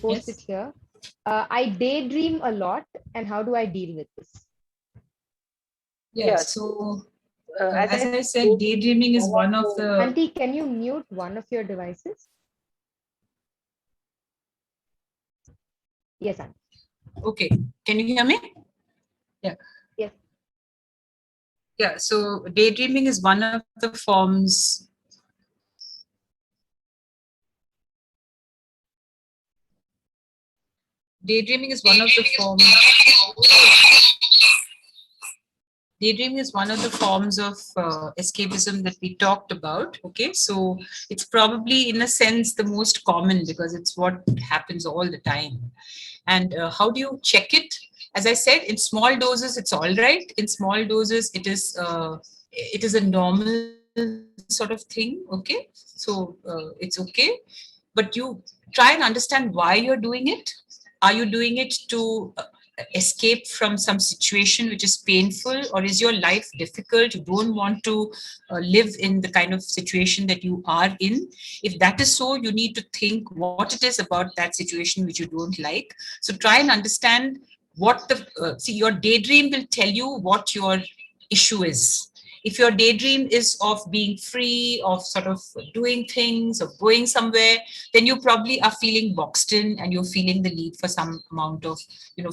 post it here. I daydream a lot, and how do I deal with this? Yeah, so as I said, daydreaming is one of the... Auntie, can you mute one of your devices? Yes, Auntie. Okay, can you hear me? Yeah. Yes. Yeah, so daydreaming is one of the forms. Daydreaming is one of the forms. Daydreaming is one of the forms of escapism that we talked about. Okay, so it's probably in a sense the most common because it's what happens all the time. And how do you check it? As I said, in small doses, it's all right. In small doses, it is a normal sort of thing. Okay, so it's okay, but you try and understand why you're doing it. Are you doing it to escape from some situation which is painful, or is your life difficult? You don't want to live in the kind of situation that you are in. If that is so, you need to think what it is about that situation which you don't like. So try and understand what the see, your daydream will tell you what your issue is. If your daydream is of being free, of sort of doing things, of going somewhere, then you probably are feeling boxed in and you're feeling the need for some amount of,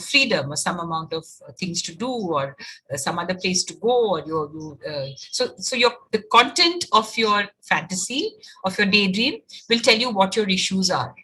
freedom, or some amount of things to do, or some other place to go, or the content of your fantasy, of your daydream, will tell you what your issues are.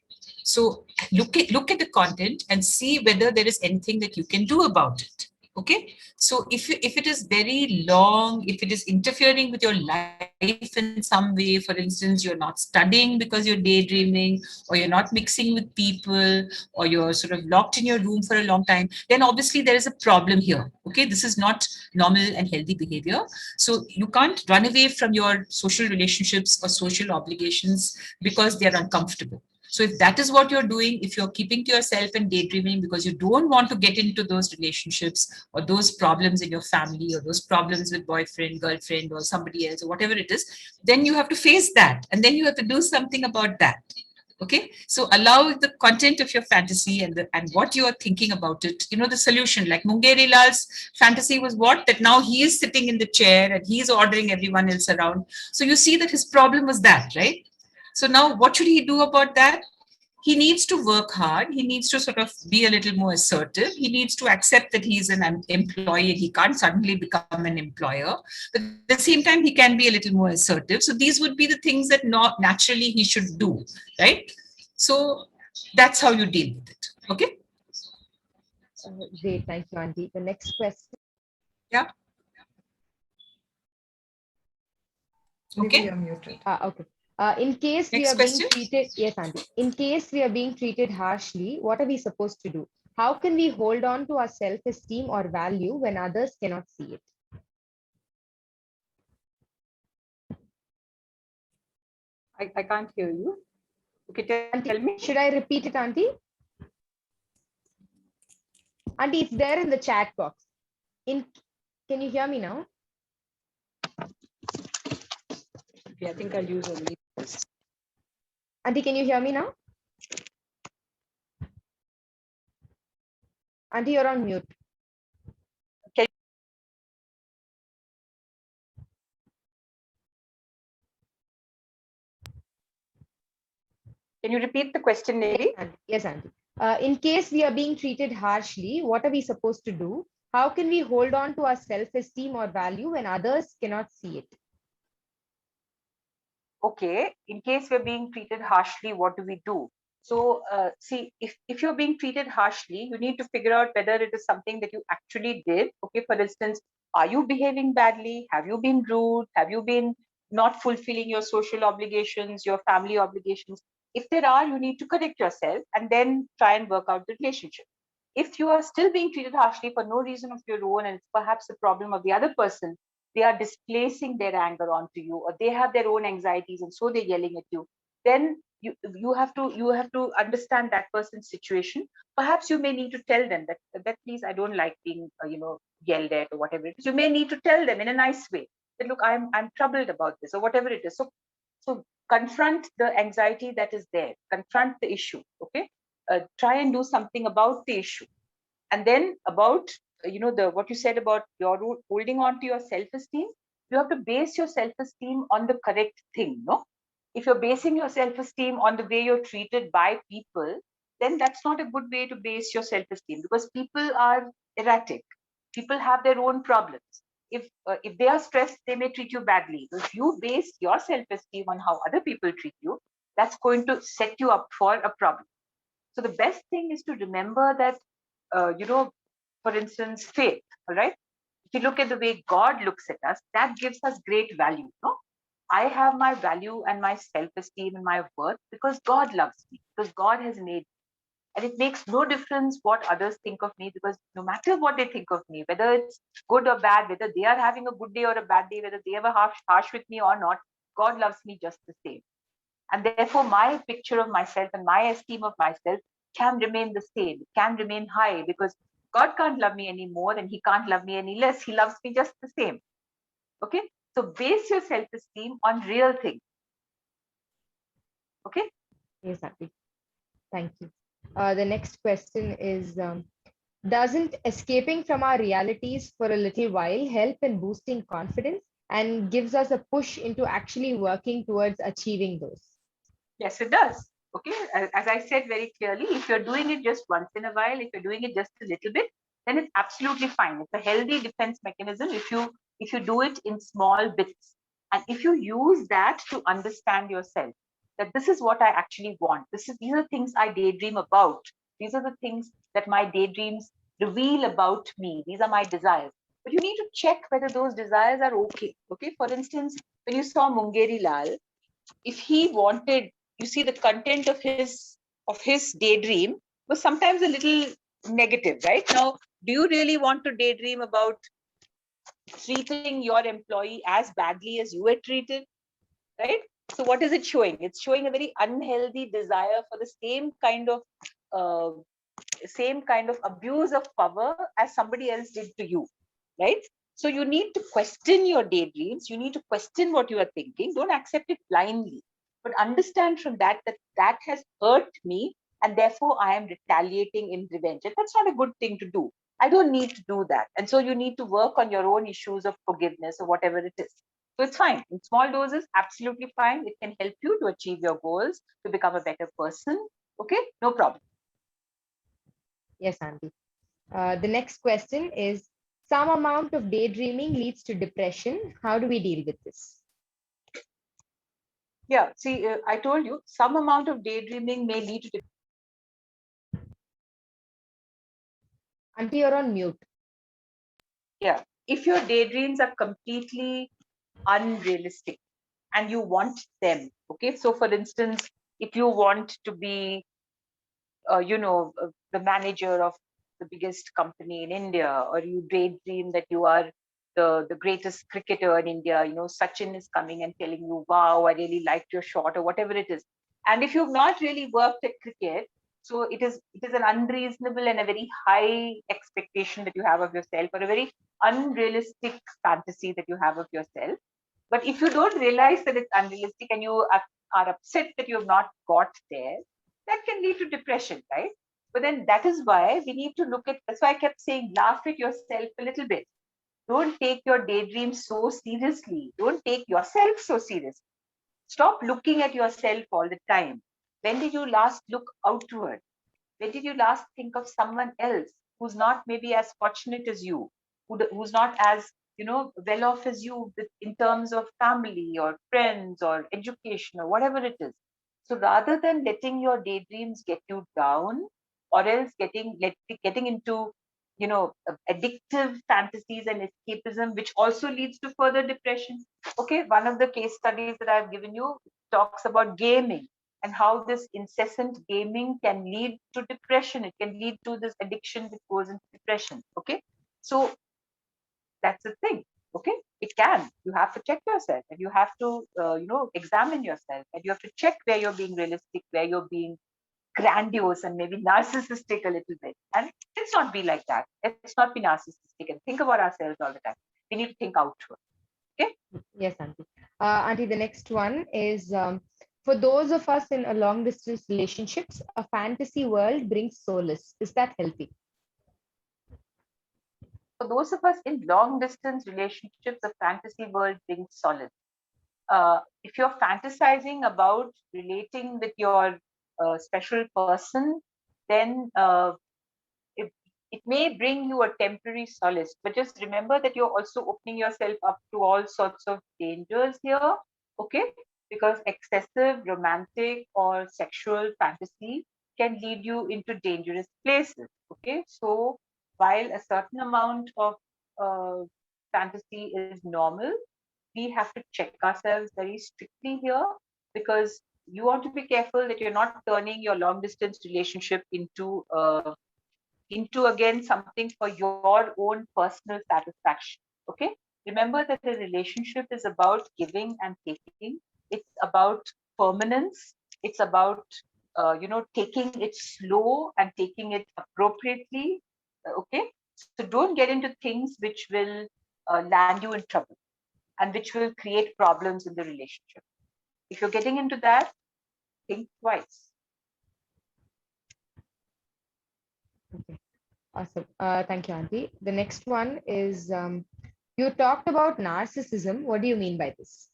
So look at the content and see whether there is anything that you can do about it. Okay, so if it is very long, if it is interfering with your life in some way, for instance, you're not studying because you're daydreaming, or you're not mixing with people, or you're sort of locked in your room for a long time, then obviously there is a problem here. Okay, this is not normal and healthy behavior. So you can't run away from your social relationships or social obligations because they're uncomfortable. So if that is what you're doing, if you're keeping to yourself and daydreaming because you don't want to get into those relationships or those problems in your family or those problems with boyfriend, girlfriend, or somebody else, or whatever it is, then you have to face that. And then you have to do something about that. Okay, so allow the content of your fantasy and what you are thinking about it, the solution. Like Mungeri Lal's fantasy was what? That now he is sitting in the chair and he is ordering everyone else around. So you see that his problem was that, right? So now what should he do about that? He needs to work hard. He needs to sort of be a little more assertive. He needs to accept that he's an employee and he can't suddenly become an employer. But at the same time, he can be a little more assertive. So these would be the things that not naturally he should do, right? So that's how you deal with it. Okay? Great. Thank you, Auntie. The next question. Yeah. Okay. You're muted. Okay. In case we are being treated, yes, Auntie. In case we are being treated harshly, what are we supposed to do? How can we hold on to our self-esteem or value when others cannot see it? I can't hear you. Okay, tell me. Should I repeat it, Auntie? Auntie, it's there in the chat box. Can you hear me now? Okay, I think I'll use only this. Auntie, can you hear me now? Auntie, you're on mute. Okay. Can you repeat the question, Neri? Yes, Auntie. In case we are being treated harshly, what are we supposed to do? How can we hold on to our self-esteem or value when others cannot see it? Okay, in case we're being treated harshly, what do we do? So see, if you're being treated harshly, you need to figure out whether it is something that you actually did. Okay, for instance, are you behaving badly? Have you been rude? Have you been not fulfilling your social obligations, your family obligations? If there are, you need to correct yourself and then try and work out the relationship. If you are still being treated harshly for no reason of your own, and it's perhaps the problem of the other person, they are displacing their anger onto you, or they have their own anxieties and so they're yelling at you, then you have to understand that person's situation. Perhaps you may need to tell them that please, I don't like being yelled at, or whatever it is. You may need to tell them in a nice way that, look, I'm troubled about this, or whatever it is. So confront the anxiety that is there, confront the issue. Okay, try and do something about the issue. And then about, what you said about your holding on to your self-esteem, you have to base your self-esteem on the correct thing, no? If you're basing your self-esteem on the way you're treated by people, then that's not a good way to base your self-esteem, because people are erratic. People have their own problems. If they are stressed, they may treat you badly. If you base your self-esteem on how other people treat you, that's going to set you up for a problem. So the best thing is to remember that, for instance, faith, all right? If you look at the way God looks at us, that gives us great value, no? I have my value and my self-esteem and my worth because God loves me, because God has made me. And it makes no difference what others think of me, because no matter what they think of me, whether it's good or bad, whether they are having a good day or a bad day, whether they ever harsh with me or not, God loves me just the same. And therefore, my picture of myself and my esteem of myself can remain the same, it can remain high, because God can't love me any more and he can't love me any less. He loves me just the same. Okay. So base your self-esteem on real things. Okay. Yes, Aunty. Thank you. The next question is, doesn't escaping from our realities for a little while help in boosting confidence and gives us a push into actually working towards achieving those? Yes, it does. Okay. As I said very clearly, if you're doing it just once in a while, if you're doing it just a little bit, then it's absolutely fine. It's a healthy defense mechanism if you do it in small bits. And if you use that to understand yourself, that this is what I actually want. These are things I daydream about. These are the things that my daydreams reveal about me. These are my desires. But you need to check whether those desires are okay. Okay. For instance, when you saw Mungeri Lal, if he wanted, you see, the content of his daydream was sometimes a little negative, right? Now, do you really want to daydream about treating your employee as badly as you were treated, right? So what is it showing? It's showing a very unhealthy desire for the uh, same kind of abuse of power as somebody else did to you, right? So you need to question your daydreams. You need to question what you are thinking. Don't accept it blindly, but understand from that has hurt me, and therefore I am retaliating in revenge. And that's not a good thing to do. I don't need to do that. And so you need to work on your own issues of forgiveness or whatever it is. So it's fine. In small doses, absolutely fine. It can help you to achieve your goals, to become a better person. Okay, no problem. Yes, Aunty. The next question is, some amount of daydreaming leads to depression. How do we deal with this? Yeah, see, I told you, some amount of daydreaming may lead to. Aunty, you're on mute. Yeah, if your daydreams are completely unrealistic and you want them, okay. So, for instance, if you want to be, the manager of the biggest company in India, or you daydream that you are the greatest cricketer in India, Sachin is coming and telling you, wow, I really liked your shot, or whatever it is. And if you've not really worked at cricket, so it is an unreasonable and a very high expectation that you have of yourself, or a very unrealistic fantasy that you have of yourself. But if you don't realize that it's unrealistic and you are upset that you have not got there, that can lead to depression, right? But then that is why we need to look at, that's why I kept saying, laugh at yourself a little bit. Don't take your daydreams so seriously. Don't take yourself so seriously. Stop looking at yourself all the time. When did you last look outward? When did you last think of someone else who's not maybe as fortunate as you, who's not as well off as you in terms of family or friends or education or whatever it is? So rather than letting your daydreams get you down, or else getting into addictive fantasies and escapism, which also leads to further depression. Okay, one of the case studies that I've given you talks about gaming, and how this incessant gaming can lead to depression. It can lead to this addiction that goes into depression. Okay. So that's the thing. Okay. It can. You have to check yourself, and you have to, examine yourself, and you have to check where you're being realistic, where you're being grandiose and maybe narcissistic a little bit. And let's not be like that. Let's not be narcissistic and think about ourselves all the time. We need to think outward. Okay. Yes, Aunty. Aunty, the next one is, For those of us in a long distance relationships, a fantasy world brings solace. Is that healthy? For those of us in long distance relationships, a fantasy world brings solace. If you're fantasizing about relating with your special person, then it may bring you a temporary solace. But just remember that you're also opening yourself up to all sorts of dangers here, okay? Because excessive romantic or sexual fantasy can lead you into dangerous places, okay? So while a certain amount of uh, fantasy is normal, we have to check ourselves very strictly here, because you want to be careful that you're not turning your long distance relationship into again something for your own personal satisfaction. Okay, remember that the relationship is about giving and taking. It's about permanence. It's about taking it slow and taking it appropriately. Okay, so don't get into things which will land you in trouble and which will create problems in the relationship. If you're getting into that, think twice. Okay. Awesome. Thank you, Auntie. The next one is you talked about narcissism. What do you mean by this?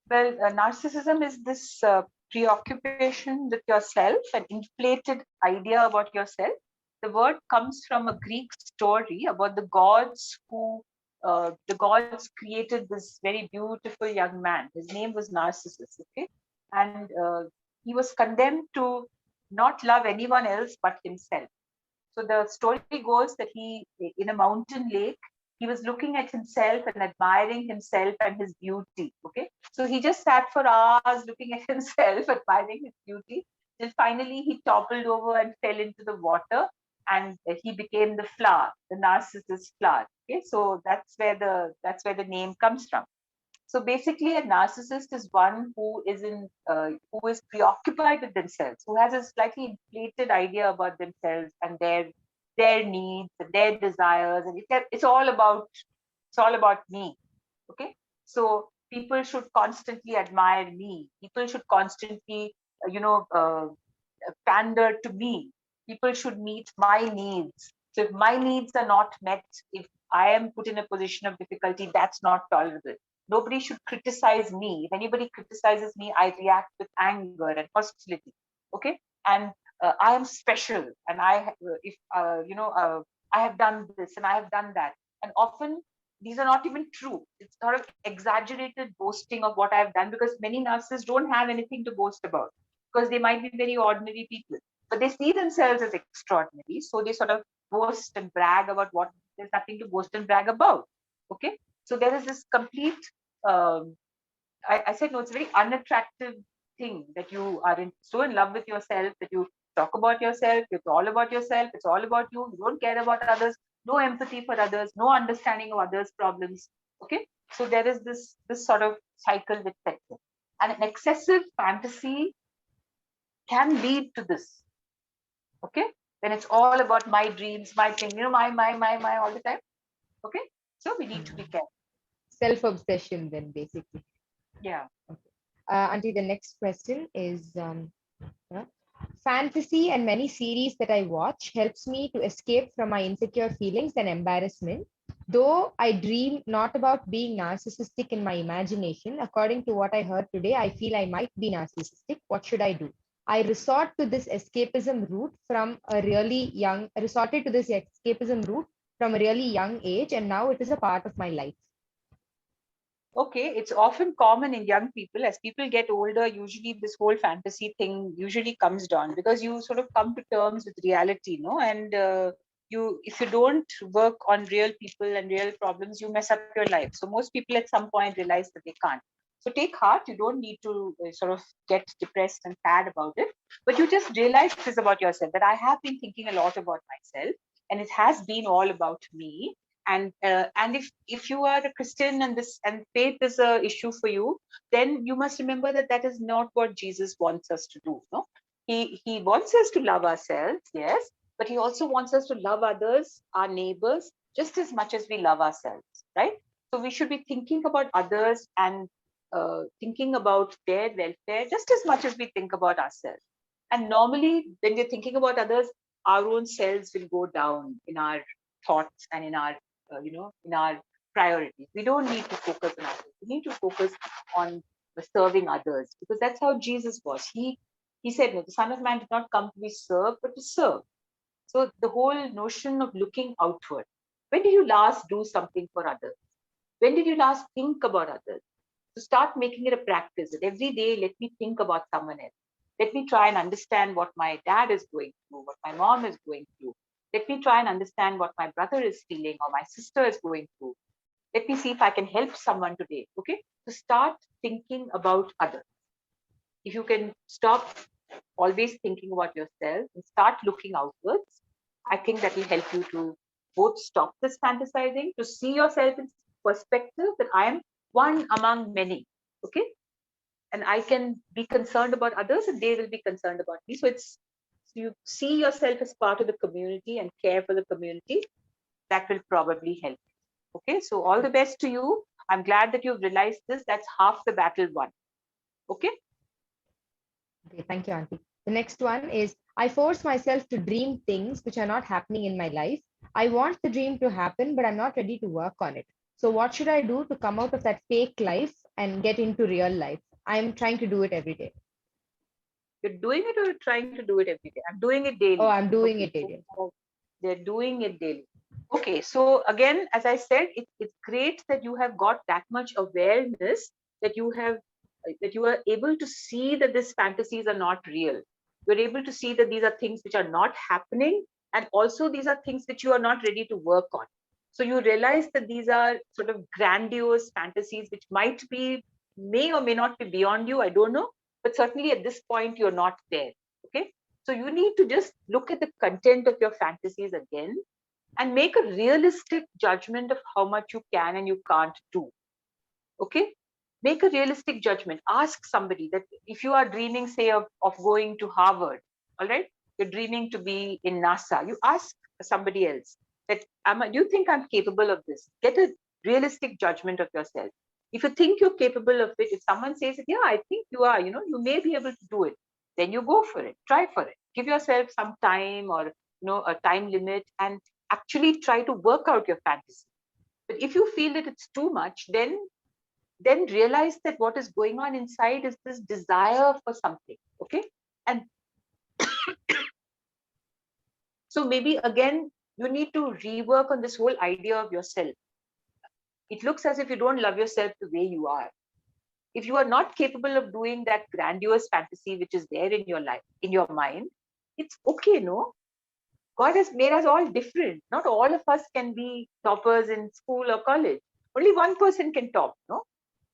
Well, narcissism is this preoccupation with yourself, an inflated idea about yourself. The word comes from a Greek story about the gods created this very beautiful young man. His name was Narcissus, okay? And he was condemned to not love anyone else but himself. So the story goes that in a mountain lake, he was looking at himself and admiring himself and his beauty. Okay. So he just sat for hours looking at himself, admiring his beauty, till finally he toppled over and fell into the water, and he became the flower, the narcissus flower. Okay. So that's where the name comes from. So basically, a narcissist is one who is preoccupied with themselves, who has a slightly inflated idea about themselves and their needs and their desires, and it's all about me. Okay, so people should constantly admire me. People should constantly, pander to me. People should meet my needs. So if my needs are not met, if I am put in a position of difficulty, that's not tolerable. Nobody should criticize me. If anybody criticizes me, I react with anger and hostility. Okay, and I am special, and if I have done this and I have done that, and often these are not even true. It's sort of exaggerated boasting of what I've done, because many narcissists don't have anything to boast about, because they might be very ordinary people, but they see themselves as extraordinary. So they sort of boast and brag about what there's nothing to boast and brag about. Okay. So there is this complete, um, I said, no, it's a very unattractive thing that you are so in love with yourself that you talk about yourself. It's all about yourself. It's all about you. You don't care about others. No empathy for others. No understanding of others' problems. Okay. So there is this sort of cycle which sets in. And an excessive fantasy can lead to this. Okay, when it's all about my dreams, my thing, my all the time. Okay, so we need to be careful. Self-obsession, then, basically. Yeah. Okay. Auntie, the next question is uh, fantasy and many series that I watch helps me to escape from my insecure feelings and embarrassment. Though I dream not about being narcissistic in my imagination, according to what I heard today, I feel I might be narcissistic. What should I do? I resorted to this escapism route from a really young age, and now it is a part of my life. Okay, it's often common in young people. As people get older, usually this whole fantasy thing usually comes down, because you sort of come to terms with reality, no? And if you don't work on real people and real problems, you mess up your life. So most people at some point realize that they can't. So take heart. You don't need to sort of get depressed and sad about it, but you just realize this about yourself, that I have been thinking a lot about myself, and it has been all about me. And if you are a Christian, and faith is a issue for you, then you must remember that that is not what Jesus wants us to do. No, he wants us to love ourselves, yes, but he also wants us to love others, our neighbors, just as much as we love ourselves, right? So we should be thinking about others and thinking about their welfare just as much as we think about ourselves. And normally, when we're thinking about others, our own selves will go down in our thoughts and in our, in our priorities. We don't need to focus on others. We need to focus on serving others, because that's how Jesus was. He said, no, the Son of Man did not come to be served, but to serve. So the whole notion of looking outward. When did you last do something for others? When did you last think about others? To start making it a practice that every day, let me think about someone else. Let me try and understand what my dad is going through, what my mom is going through. Let me try and understand what my brother is feeling or my sister is going through. Let me see if I can help someone today. Okay. To start thinking about others. If you can stop always thinking about yourself and start looking outwards, I think that will help you to both stop this fantasizing, to see yourself in perspective that I am one among many. Okay. And I can be concerned about others and they will be concerned about me. So you see yourself as part of the community and care for the community. That will probably help. Okay. So all the best to you. I'm glad that you've realized this. That's half the battle won. Okay. Okay, thank you, Auntie. The next one is, I force myself to dream things which are not happening in my life. I want the dream to happen, but I'm not ready to work on it. So what should I do to come out of that fake life and get into real life? I'm trying to do it every day. You're doing it or you're trying to do it every day? I'm doing it Oh, daily. I'm doing Okay. it daily. They're doing it daily. Okay, so again, as I said, it's great that you have got that much awareness that you are able to see that these fantasies are not real. You're able to see that these are things which are not happening, and also these are things which you are not ready to work on. So you realize that these are sort of grandiose fantasies which may or may not be beyond you. I don't know, but certainly at this point you're not there. Okay, so you need to just look at the content of your fantasies again and make a realistic judgment of how much you can and you can't do. Okay, make a realistic judgment. Ask somebody that if you are dreaming, say, of going to Harvard, all right, you're dreaming to be in NASA, you ask somebody else that, do you think I'm capable of this? Get a realistic judgment of yourself. If you think you're capable of it, if someone says, yeah, I think you are, you may be able to do it, then you go for it, try for it, give yourself some time, or a time limit, and actually try to work out your fantasy. But if you feel that it's too much, then realize that what is going on inside is this desire for something. Okay, and so maybe again you need to rework on this whole idea of yourself. It looks as if you don't love yourself the way you are. If you are not capable of doing that grandiose fantasy which is there in your life, in your mind, it's okay. No, God has made us all different. Not all of us can be toppers in school or college. Only one person can top, no?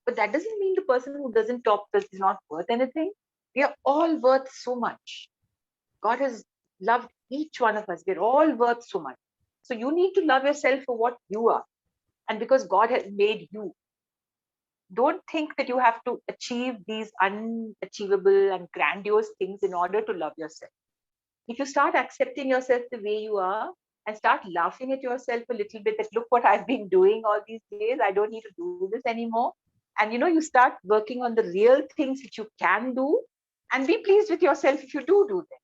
But that doesn't mean the person who doesn't top is not worth anything. We are all worth so much. God has loved each one of us. We're all worth so much. So you need to love yourself for what you are. And because God has made you, don't think that you have to achieve these unachievable and grandiose things in order to love yourself. If you start accepting yourself the way you are and start laughing at yourself a little bit, that look what I've been doing all these days, I don't need to do this anymore. And you start working on the real things that you can do, and be pleased with yourself if you do them.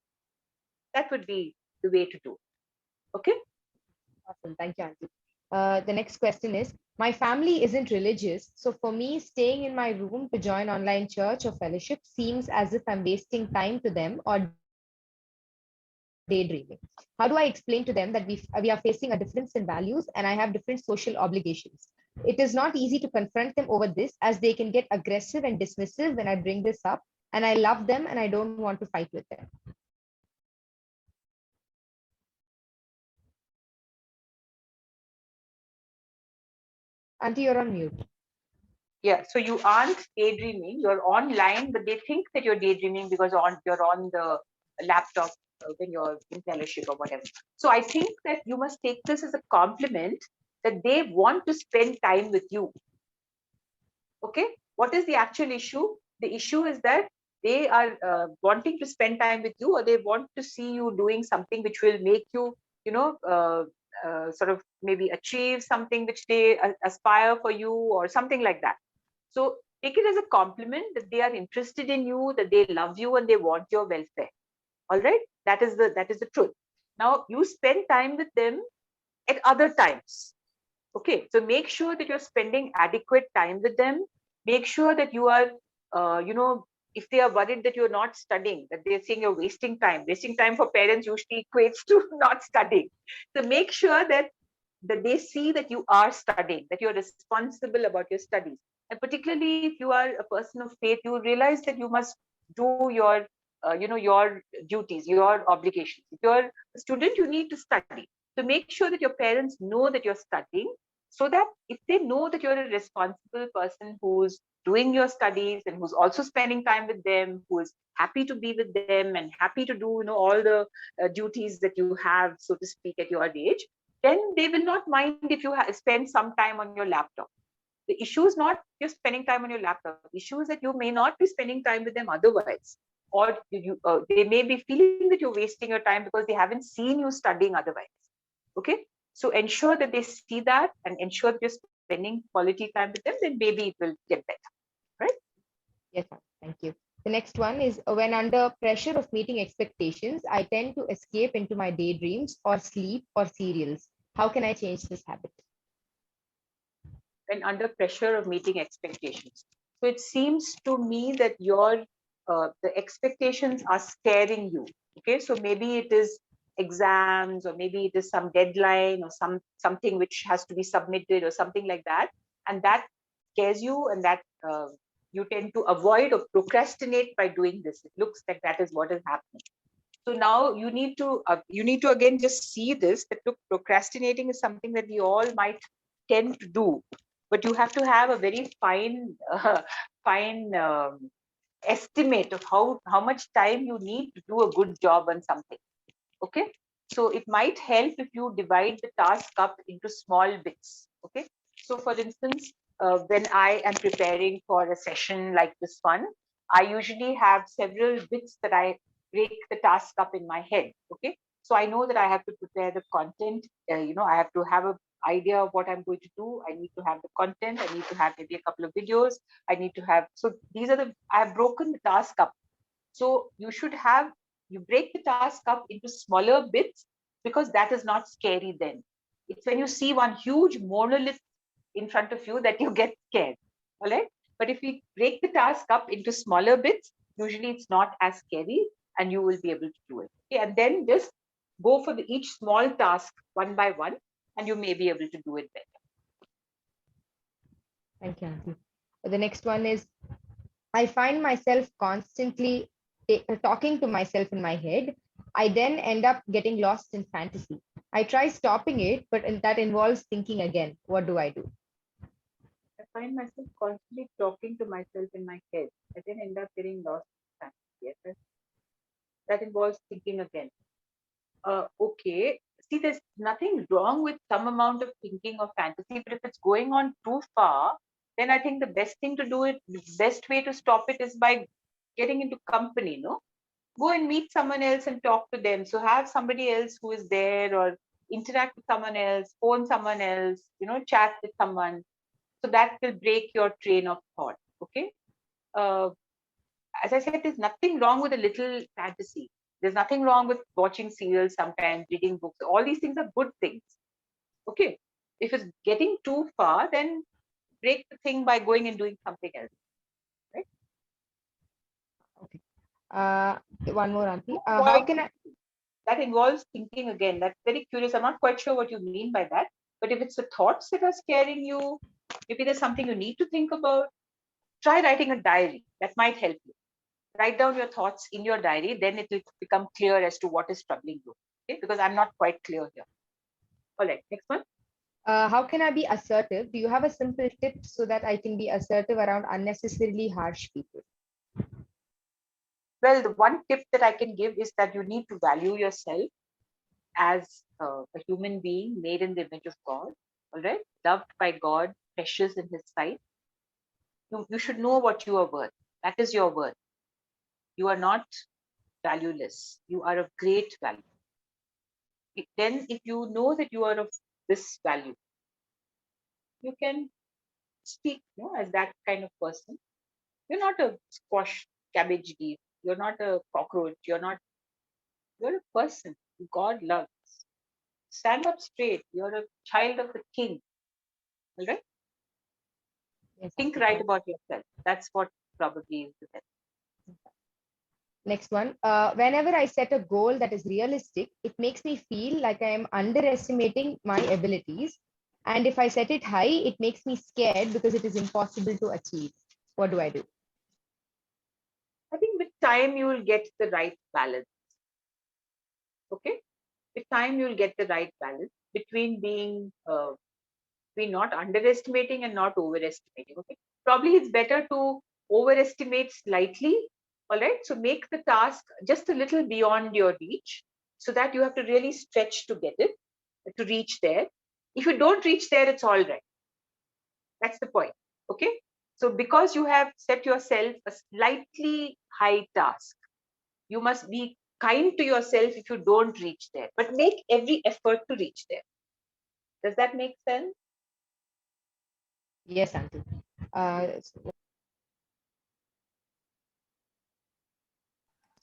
That would be the way to do it. Okay. Awesome. Thank you, Auntie. The next question is, my family isn't religious, so for me, staying in my room to join online church or fellowship seems as if I'm wasting time to them or daydreaming. How do I explain to them that we are facing a difference in values and I have different social obligations? It is not easy to confront them over this, as they can get aggressive and dismissive when I bring this up, and I love them and I don't want to fight with them. Auntie, you're on mute. Yeah, so you aren't daydreaming, you're online, but they think that you're daydreaming because you're on the laptop when you're in fellowship or whatever. So I think that you must take this as a compliment that they want to spend time with you. Okay, what is the actual issue? The issue is that they are wanting to spend time with you, or they want to see you doing something which will make you, sort of maybe achieve something which they aspire for you, or something like that. So Take it as a compliment that they are interested in you, that they love you and they want your welfare. All right, that is the truth. Now you spend time with them at other times. Okay, so make sure that you're spending adequate time with them. Make sure that you are, if they are worried that you're not studying, that they're saying you're wasting time. Wasting time for parents usually equates to not studying. So make sure that they see that you are studying, that you're responsible about your studies. And particularly if you are a person of faith, you realize that you must do your duties, your obligations. If you're a student, you need to study. So make sure that your parents know that you're studying, so that if they know that you're a responsible person who's doing your studies and who's also spending time with them, who is happy to be with them and happy to do all the duties that you have, so to speak, at your age, then they will not mind if you spend some time on your laptop. The issue is not just spending time on your laptop. The issue is that you may not be spending time with them otherwise, or they may be feeling that you're wasting your time because they haven't seen you studying otherwise. Okay, so ensure that they see that and ensure that you're spending quality time with them. Then maybe it will get better, right? Yes, ma'am. Thank you. The next one is when under pressure of meeting expectations, I tend to escape into my daydreams or sleep or serials. How can I change this habit? When under pressure of meeting expectations. So it seems to me that your the expectations are scaring you. Okay, so maybe it is exams, or maybe it is some deadline, or something which has to be submitted or something like that, and that scares you, and that you tend to avoid or procrastinate by doing this. It looks like that is what is happening. So now you need to again just see this, that look, procrastinating is something that we all might tend to do, but you have to have a very fine estimate of how much time you need to do a good job on something. Okay, so it might help if you divide the task up into small bits. Okay, so for instance, when I am preparing for a session like this one, I usually have several bits that I break the task up in my head. Okay, so I know that I have to prepare the content. I have to have a idea of what I'm going to do. I need to have the content. I need to have maybe a couple of videos. I need to have, so these are I have broken the task up. So you break the task up into smaller bits, because that is not scary then. It's when you see one huge monolith in front of you that you get scared. All right. But if we break the task up into smaller bits, usually it's not as scary and you will be able to do it. Okay? And then just go for each small task one by one, and you may be able to do it better. Thank you, Auntie. The next one is I find myself constantly talking to myself in my head. I then end up getting lost in fantasy. I try stopping it, but that involves thinking again. What do I do? I find myself constantly talking to myself in my head. I then end up getting lost in fantasy. Yes, that involves thinking again. Okay. See, there's nothing wrong with some amount of thinking or fantasy, but if it's going on too far, then I think the best way to stop it is by getting into company, no? Go and meet someone else and talk to them. So have somebody else who is there, or interact with someone else, phone someone else, chat with someone. So that will break your train of thought. Okay. Uh, as I said, there's nothing wrong with a little fantasy. There's nothing wrong with watching serials sometimes, reading books. All these things are good things. Okay. If it's getting too far, then break the thing by going and doing something else. Right? Okay. One more, Auntie. How can I? That involves thinking again. That's very curious. I'm not quite sure what you mean by that. But if it's the thoughts that are scaring you, maybe there's something you need to think about, try writing a diary. That might help you. Write down your thoughts in your diary, then it will become clear as to what is troubling you. Okay, because I'm not quite clear here. All right, next one. How can I be assertive? Do you have a simple tip so that I can be assertive around unnecessarily harsh people? Well, the one tip that I can give is that you need to value yourself as a human being made in the image of God. All right, loved by God, precious in His sight. You should know what you are worth. That is your worth. You are not valueless. You are of great value. Then, if you know that you are of this value, you can speak as that kind of person. You're not a squash cabbage leaf. You're not a cockroach. You're a person God loves. Stand up straight. You're a child of the king. All right? Yes, Think Auntie, right thank about yourself. That's what probably is the best. Next one. Whenever I set a goal that is realistic, it makes me feel like I am underestimating my abilities. And if I set it high, it makes me scared because it is impossible to achieve. What do I do? I think with time you will get the right balance. Okay? With time you will get the right balance between being not underestimating and not overestimating. Okay? Probably it's better to overestimate slightly. All right. So make the task just a little beyond your reach so that you have to really stretch to get it, to reach there. If you don't reach there, it's all right. That's the point. Okay. So because you have set yourself a slightly high task, you must be kind to yourself if you don't reach there, but make every effort to reach there. Does that make sense? Yes, Auntie.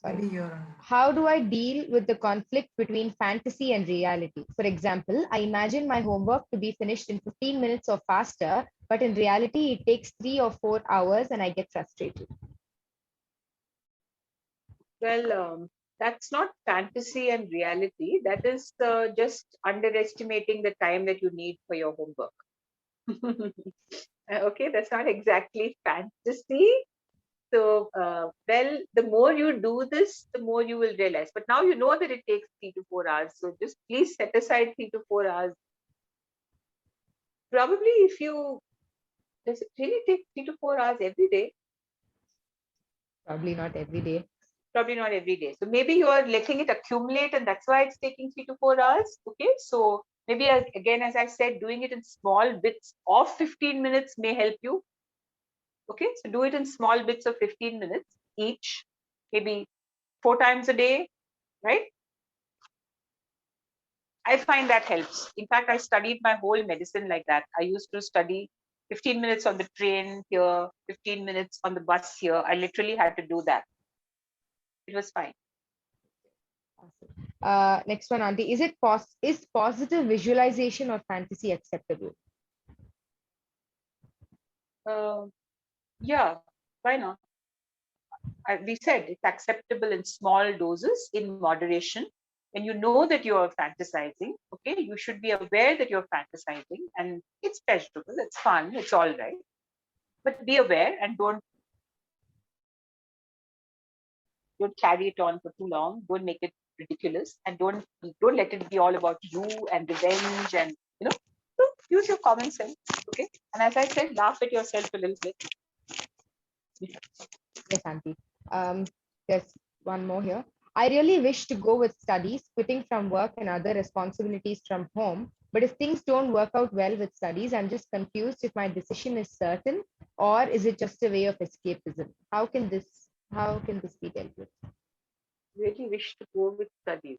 Maybe Sorry. you're on. How do I deal with the conflict between fantasy and reality? For example, I imagine my homework to be finished in 15 minutes or faster, but in reality, it takes 3 or 4 hours and I get frustrated. Well, that's not fantasy and reality. That is just underestimating the time that you need for your homework. Okay, that's not exactly fantasy. So, well, the more you do this, the more you will realize. But now you know that it takes 3 to 4 hours. So just please set aside 3 to 4 hours. Probably if you, does it really take 3 to 4 hours every day? Probably not every day. Probably not every day. So maybe you are letting it accumulate and that's why it's taking 3 to 4 hours. Okay. So maybe again, as I said, doing it in small bits of 15 minutes may help you. Okay. So do it in small bits of 15 minutes each, maybe 4 times a day, right? I find that helps. In fact, I studied my whole medicine like that. I used to study 15 minutes on the train here, 15 minutes on the bus here. I literally had to do that. It was fine. Next one, Auntie. Is positive visualization or fantasy acceptable? Uh, yeah, why not? We said it's acceptable in small doses, in moderation. When you know that you're fantasizing, okay, you should be aware that you're fantasizing and it's pleasurable, it's fun, it's all right. But be aware and don't carry it on for too long. Don't make it ridiculous and don't let it be all about you and revenge and so use your common sense. Okay. And as I said, laugh at yourself a little bit. Yes, Auntie. There's one more here. I really wish to go with studies, quitting from work and other responsibilities from home. But if things don't work out well with studies, I'm just confused if my decision is certain or is it just a way of escapism? How can this be dealt with? Really wish to go with studies,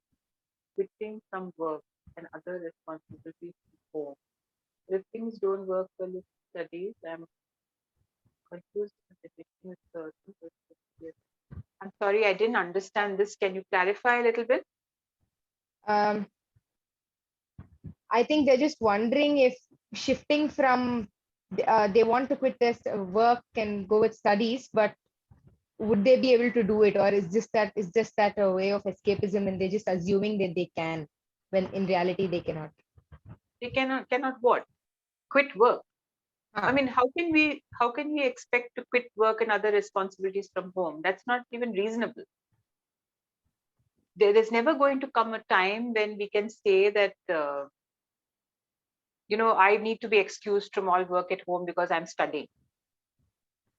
quitting some work and other responsibilities from home. If things don't work well with studies, I'm confused if the decision is certain. I'm sorry, I didn't understand this. Can you clarify a little bit? Um, I think they're just wondering if shifting from they want to quit their work and go with studies, but would they be able to do it, or is just that a way of escapism and they're just assuming that they can, when in reality they cannot? They cannot what? Quit work. I mean, how can we expect to quit work and other responsibilities from home? That's not even reasonable. There's never going to come a time when we can say that I need to be excused from all work at home because I'm studying.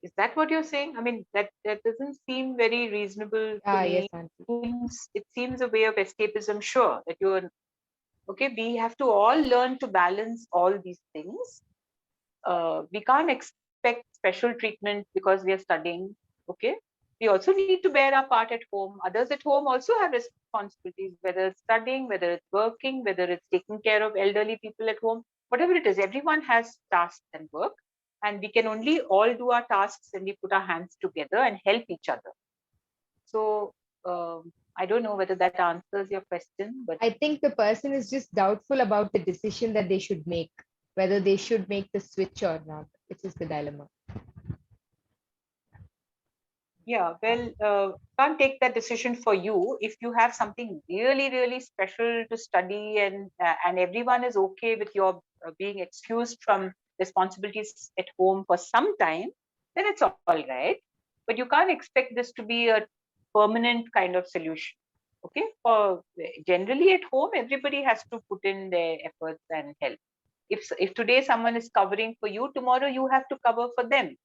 Is that what you're saying? I mean, that doesn't seem very reasonable to Yes, me. Auntie. It seems a way of escapism. Sure, that you're okay. We have to all learn to balance all these things. We can't expect special treatment because we are studying. Okay. We also need to bear our part at home. Others at home also have responsibilities, whether it's studying, whether it's working, whether it's taking care of elderly people at home, whatever it is. Everyone has tasks and work. and we can only all do our tasks when we put our hands together and help each other. So I don't know whether that answers your question, but I think the person is just doubtful about the decision that they should make, whether they should make the switch or not, which is the dilemma. yeah, well, can't take that decision for you. If you have something really, really special to study, and everyone is okay with your being excused from responsibilities at home for some time, then it's all right. But you can't expect this to be a permanent kind of solution. Okay, for generally at home, everybody has to put in their efforts and help. If today someone is covering for you, tomorrow you have to cover for them,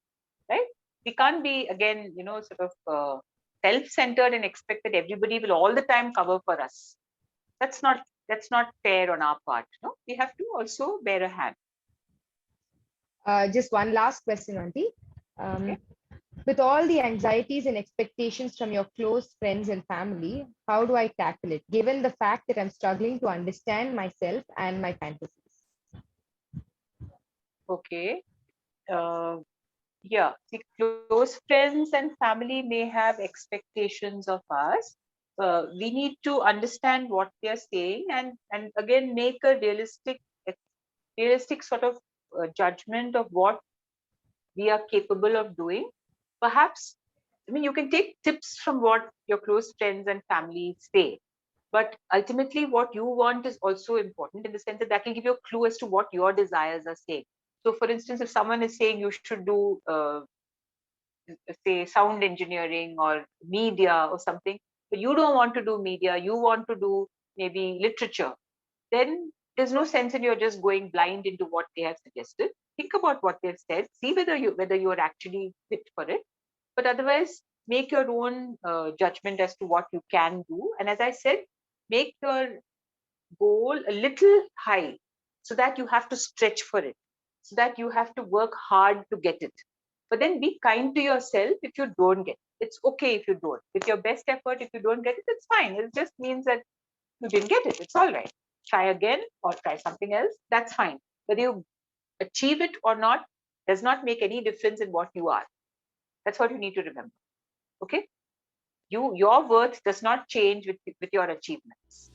right? We can't be again, sort of self-centered and expect that everybody will all the time cover for us. That's not fair on our part. No, we have to also bear a hand. Just one last question, Auntie. Okay. With all the anxieties and expectations from your close friends and family, how do I tackle it, given the fact that I'm struggling to understand myself and my fantasies? Okay. Yeah, see, close friends and family may have expectations of us. We need to understand what they are saying, and again make a realistic sort of judgment of what we are capable of doing. Perhaps, I mean, you can take tips from what your close friends and family say, but ultimately what you want is also important, in the sense that that will give you a clue as to what your desires are saying. So for instance, if someone is saying you should do say sound engineering or media or something, but you don't want to do media, you want to do maybe literature, then there's no sense in you just going blind into what they have suggested. Think about what they've said, see whether you are actually fit for it, but otherwise make your own judgment as to what you can do. And as I said, make your goal a little high, so that you have to stretch for it, so that you have to work hard to get it. But then be kind to yourself if you don't get it. It's okay if you don't. With your best effort, if you don't get it, it's fine. It just means that you didn't get it. It's all right. Try again or try something else. That's fine. Whether you achieve it or not does not make any difference in what you are. That's what you need to remember. Okay? Your worth does not change with your achievements.